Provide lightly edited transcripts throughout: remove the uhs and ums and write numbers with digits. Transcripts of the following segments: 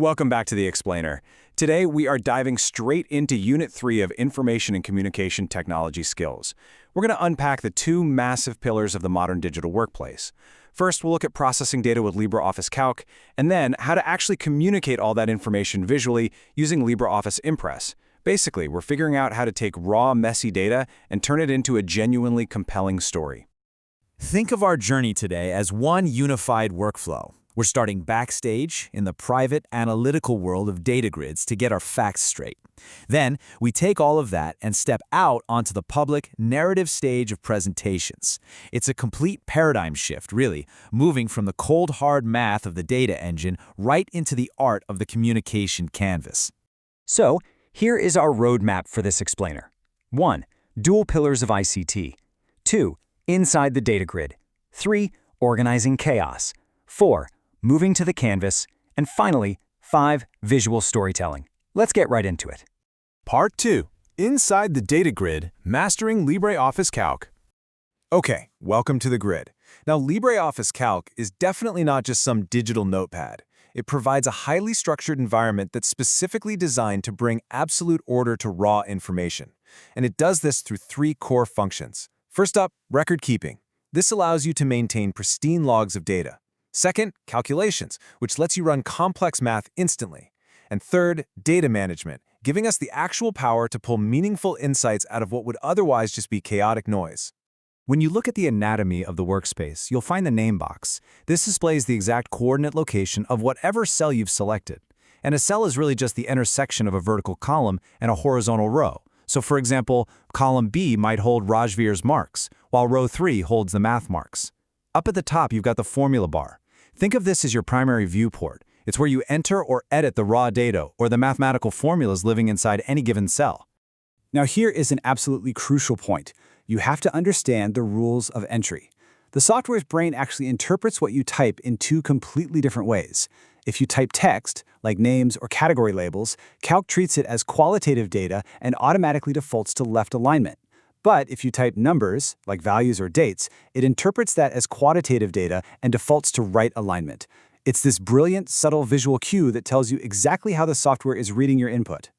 Welcome back to The Explainer. Today, we are diving straight into Unit 3 of Information and Communication Technology Skills. We're going to unpack the two massive pillars of the modern digital workplace. First, we'll look at processing data with LibreOffice Calc, and then how to actually communicate all that information visually using LibreOffice Impress. Basically, we're figuring out how to take raw, messy data and turn it into a genuinely compelling story. Think of our journey today as one unified workflow. We're starting backstage in the private, analytical world of data grids to get our facts straight. Then, we take all of that and step out onto the public, narrative stage of presentations. It's a complete paradigm shift, really, moving from the cold, hard math of the data engine right into the art of the communication canvas. So, here is our roadmap for this explainer. 1. Dual pillars of ICT. 2. Inside the data grid. 3. Organizing chaos. 4. Moving to the canvas. And finally, 5. Visual storytelling. Let's get right into it. Part 2. Inside the Data Grid, Mastering LibreOffice Calc. Okay, welcome to the grid. Now, LibreOffice Calc is definitely not just some digital notepad. It provides a highly structured environment that's specifically designed to bring absolute order to raw information. And it does this through 3 core functions. First up, record keeping. This allows you to maintain pristine logs of data. Second, calculations, which lets you run complex math instantly. And third, data management, giving us the actual power to pull meaningful insights out of what would otherwise just be chaotic noise. When you look at the anatomy of the workspace, you'll find the name box. This displays the exact coordinate location of whatever cell you've selected. And a cell is really just the intersection of a vertical column and a horizontal row. So for example, column B might hold Rajveer's marks, while row 3 holds the math marks. Up at the top, you've got the formula bar. Think of this as your primary viewport. It's where you enter or edit the raw data or the mathematical formulas living inside any given cell. Now here is an absolutely crucial point. You have to understand the rules of entry. The software's brain actually interprets what you type in 2 completely different ways. If you type text, like names or category labels, Calc treats it as qualitative data and automatically defaults to left alignment. But if you type numbers, like values or dates, it interprets that as quantitative data and defaults to right alignment. It's this brilliant, subtle visual cue that tells you exactly how the software is reading your input.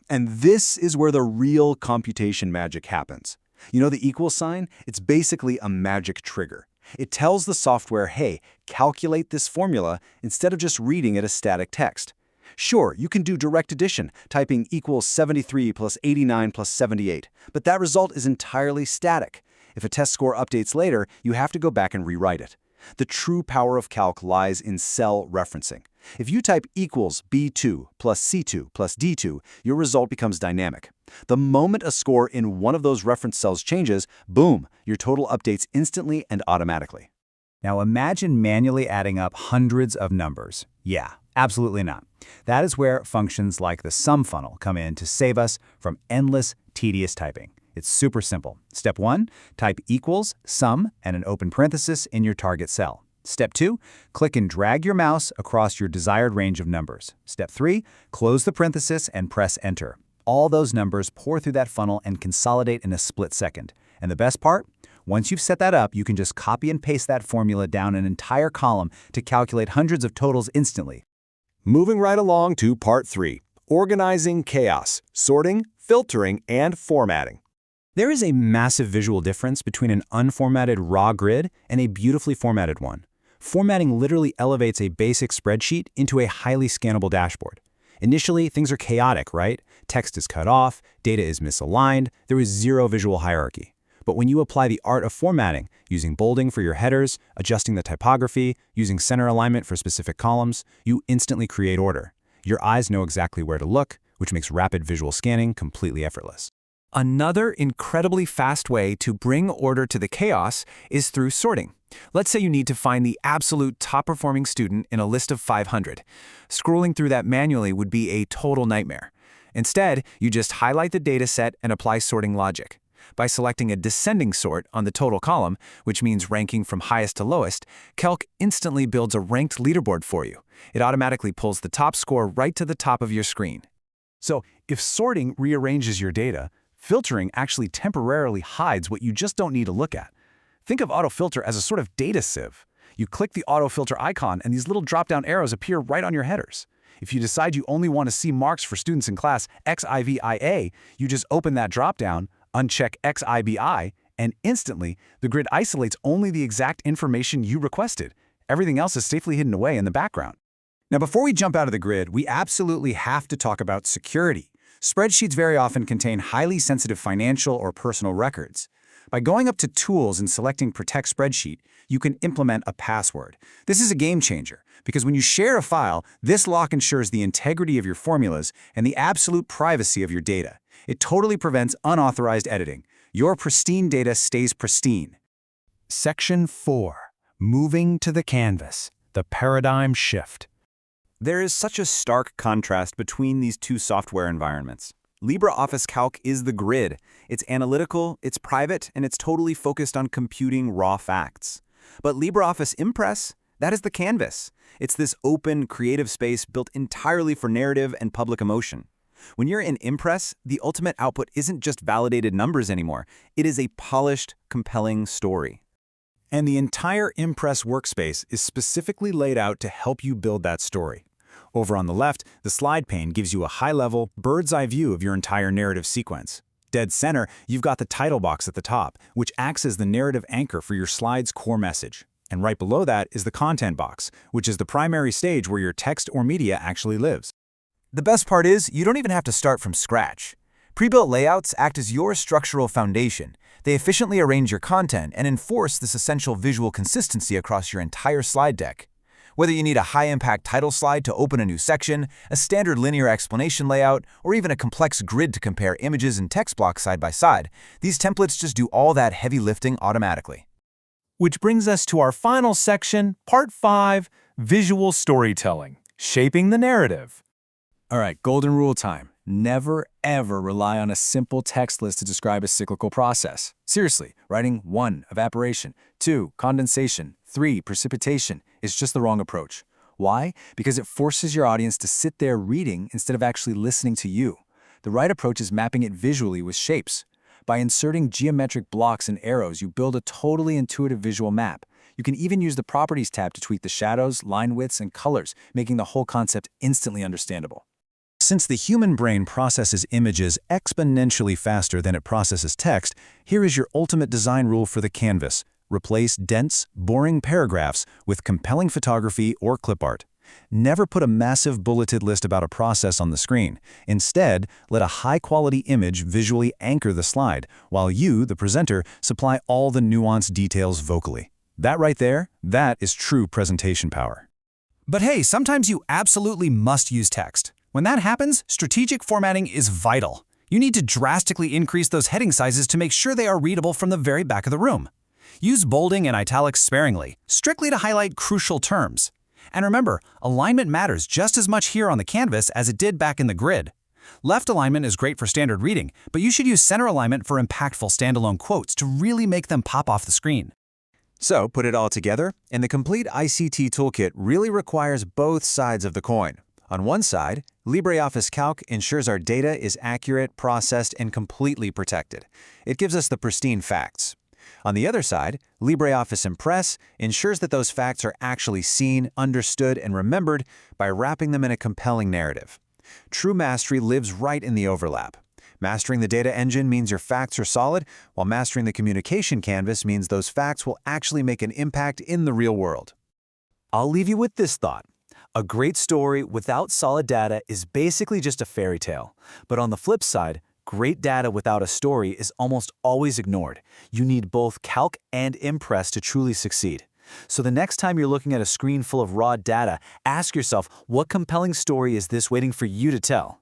And this is where the real computation magic happens. You know the equal sign? It's basically a magic trigger. It tells the software, hey, calculate this formula instead of just reading it as static text. Sure, you can do direct addition, typing equals 73 plus 89 plus 78, but that result is entirely static. If a test score updates later, you have to go back and rewrite it. The true power of calc lies in cell referencing. If you type equals B2 plus C2 plus D2, your result becomes dynamic. The moment a score in one of those reference cells changes, boom, your total updates instantly and automatically. Now imagine manually adding up hundreds of numbers. Yeah, absolutely not. That is where functions like the sum funnel come in to save us from endless, tedious typing. It's super simple. Step 1, type equals sum and an open parenthesis in your target cell. Step 2, click and drag your mouse across your desired range of numbers. Step 3, close the parenthesis and press enter. All those numbers pour through that funnel and consolidate in a split second. And the best part? Once you've set that up, you can just copy and paste that formula down an entire column to calculate hundreds of totals instantly. Moving right along to Part 3, Organizing Chaos, Sorting, Filtering, and Formatting. There is a massive visual difference between an unformatted raw grid and a beautifully formatted one. Formatting literally elevates a basic spreadsheet into a highly scannable dashboard. Initially, things are chaotic, right? Text is cut off, data is misaligned, there is zero visual hierarchy. But when you apply the art of formatting, using bolding for your headers, adjusting the typography, using center alignment for specific columns, you instantly create order. Your eyes know exactly where to look, which makes rapid visual scanning completely effortless. Another incredibly fast way to bring order to the chaos is through sorting. Let's say you need to find the absolute top-performing student in a list of 500. Scrolling through that manually would be a total nightmare. Instead, you just highlight the data set and apply sorting logic. By selecting a descending sort on the total column, which means ranking from highest to lowest, Calc instantly builds a ranked leaderboard for you. It automatically pulls the top score right to the top of your screen. So, if sorting rearranges your data, filtering actually temporarily hides what you just don't need to look at. Think of autofilter as a sort of data sieve. You click the autofilter icon and these little drop-down arrows appear right on your headers. If you decide you only want to see marks for students in class XIVIA, you just open that dropdown, uncheck XIBI, and instantly, the grid isolates only the exact information you requested. Everything else is safely hidden away in the background. Now, before we jump out of the grid, we absolutely have to talk about security. Spreadsheets very often contain highly sensitive financial or personal records. By going up to Tools and selecting Protect Spreadsheet, you can implement a password. This is a game changer, because when you share a file, this lock ensures the integrity of your formulas and the absolute privacy of your data. It totally prevents unauthorized editing. Your pristine data stays pristine. Section 4. Moving to the canvas. The paradigm shift. There is such a stark contrast between these two software environments. LibreOffice Calc is the grid. It's analytical, it's private, and it's totally focused on computing raw facts. But LibreOffice Impress, that is the canvas. It's this open, creative space built entirely for narrative and public emotion. When you're in Impress, the ultimate output isn't just validated numbers anymore. It is a polished, compelling story. And the entire Impress workspace is specifically laid out to help you build that story. Over on the left, the slide pane gives you a high-level, bird's-eye view of your entire narrative sequence. Dead center, you've got the title box at the top, which acts as the narrative anchor for your slide's core message. And right below that is the content box, which is the primary stage where your text or media actually lives. The best part is, you don't even have to start from scratch. Pre-built layouts act as your structural foundation. They efficiently arrange your content and enforce this essential visual consistency across your entire slide deck. Whether you need a high-impact title slide to open a new section, a standard linear explanation layout, or even a complex grid to compare images and text blocks side by side, these templates just do all that heavy lifting automatically. Which brings us to our final section, Part 5, Visual Storytelling, Shaping the Narrative. All right, golden rule time. Never, ever rely on a simple text list to describe a cyclical process. Seriously, writing 1, evaporation, 2, condensation, 3, precipitation is just the wrong approach. Why? Because it forces your audience to sit there reading instead of actually listening to you. The right approach is mapping it visually with shapes. By inserting geometric blocks and arrows, you build a totally intuitive visual map. You can even use the Properties tab to tweak the shadows, line widths, and colors, making the whole concept instantly understandable. Since the human brain processes images exponentially faster than it processes text, here is your ultimate design rule for the canvas. Replace dense, boring paragraphs with compelling photography or clip art. Never put a massive bulleted list about a process on the screen. Instead, let a high-quality image visually anchor the slide, while you, the presenter, supply all the nuanced details vocally. That right there, that is true presentation power. But hey, sometimes you absolutely must use text. When that happens, strategic formatting is vital. You need to drastically increase those heading sizes to make sure they are readable from the very back of the room. Use bolding and italics sparingly, strictly to highlight crucial terms. And remember, alignment matters just as much here on the canvas as it did back in the grid. Left alignment is great for standard reading, but you should use center alignment for impactful standalone quotes to really make them pop off the screen. So, put it all together, and the complete ICT toolkit really requires both sides of the coin. On one side, LibreOffice Calc ensures our data is accurate, processed, and completely protected. It gives us the pristine facts. On the other side, LibreOffice Impress ensures that those facts are actually seen, understood, and remembered by wrapping them in a compelling narrative. True mastery lives right in the overlap. Mastering the data engine means your facts are solid, while mastering the communication canvas means those facts will actually make an impact in the real world. I'll leave you with this thought. A great story without solid data is basically just a fairy tale. But on the flip side, great data without a story is almost always ignored. You need both Calc and Impress to truly succeed. So the next time you're looking at a screen full of raw data, ask yourself, what compelling story is this waiting for you to tell?